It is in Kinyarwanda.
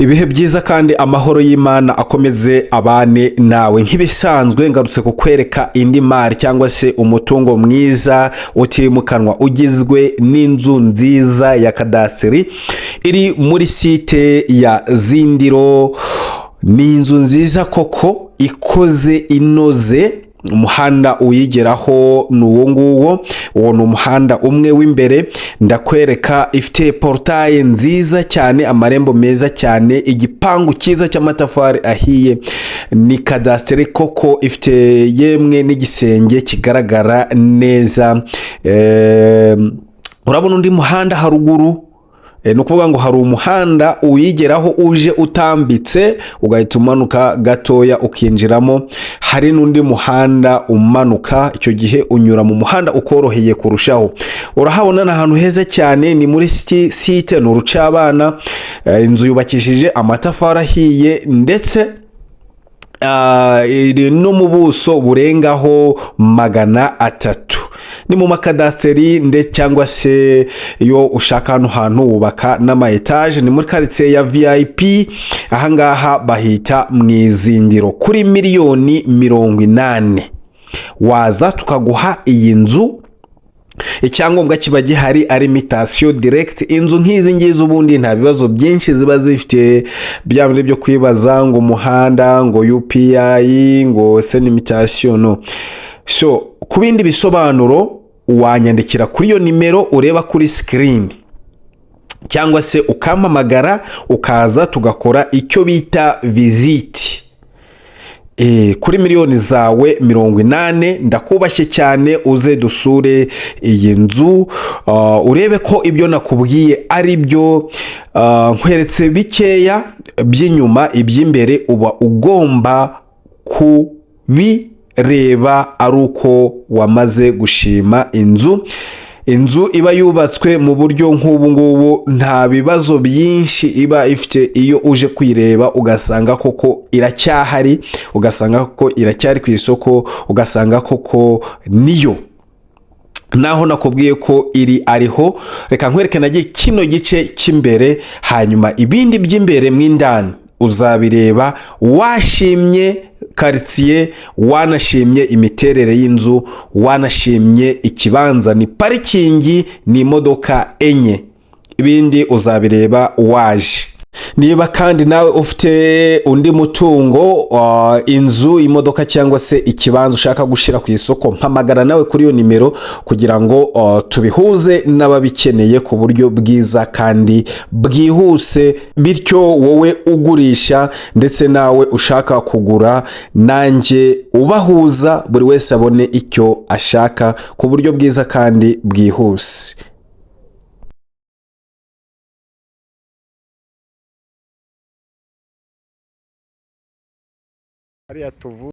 Ibihe byiza kandi amahoro y'Imana akomeze abane nawe. Nk'ibisanzwe ngarutse kukwereka indi mari cyangwa se umutungo mwiza utimukanwa ugizwe n'inzu nziza ya kadasiteri iri muri site ya Zindiro. Ni inzu nziza koko ikoze inoze, umuhanda uyigeraho ni uwo nguwo, uwo ni umuhanda umwe w'imbere. Ndakwereka ifite portaye nziza cyane, amarembo meza cyane, igipangu cyiza cy'amatafari ahiye. Ni kadasiteri koko, ifite yemwe n'igisenge kigaragara neza. Urabona undi muhanda haruguru, ni ukuvuga ngo hari umuhanda uyigeraho uje utambitse ugahita umanuka gatoya ukinjiramo. Hari n'undi muhanda umanuka, icyo gihe unyura mu muhanda ukoroheye kurushaho. Urahabona ni ahantu heza cyane, ni muri site, ni urucabana. Inzu yubakishije amatafari ahiye ndetse iri no mu buso burengaho 300. Ni mu makadasiteri ndetse cyangwa se iyo ushaka hano hantu wubaka n'ama etage. Ni muri quartier ya VIP, ahangaha bahita mu Izindiro kuri miliyoni 80. Waza tukaguha iyi nzu, icyangombwa kiba gihari ari imitation direct. Inzu nk'izi ngizi ubundi nta bibazo byinshi ziba zifite, byabindi byo kwibaza ngo umuhanda, ngo UPI, ngo imitation, no. So ku bindi bisobanuro wanyandikira kuri iyo nimero ureba kuri screen, cyangwa se ukampamagara ukaza tugakora icyo bita visit. Kuri miliyoni zawe 80 ndakubashye cyane, uze dusure iyi nzu, urebe ko ibyo nakubwiye ari byo. Nkweretse bikeya by'inyuma, iby'imbere uba ugomba kubireba ari uko wamaze gushima inzu. Inzu iba yubatswe mu buryo nk'ubu ngubu, nta bibazo byinshi iba ifite. Iyo uje kwireba ugasanga koko iracyahari, ugasanga koko iracyari ku isoko, ugasanga koko niyo naho nakubwiye ko iri ariho. Reka nkwereke nagiye kino gice cy'imbere, hanyuma ibindi by'imbere mw'indani uzabireba washimye quartier, wanashimye imiterere y'inzu, wanashimye ikibanza. Ni parikingi, ni imodoka enye. Ibindi uzabireba waje. Niba kandi nawe ufite undi mutungo, inzu, imodoka cyangwa se ikibanza ushaka gushira ku isoko, mpamagara nawe kuri iyo nimero kugira ngo tubihuze n'ababikeneye ku buryo bwiza kandi bwihuse. Bityo wowe ugurisha ndetse nawe ushaka kugura, nanjye ubahuza, buri wese abone icyo ashaka ku buryo bwiza kandi bwihuse. Hariya tuvu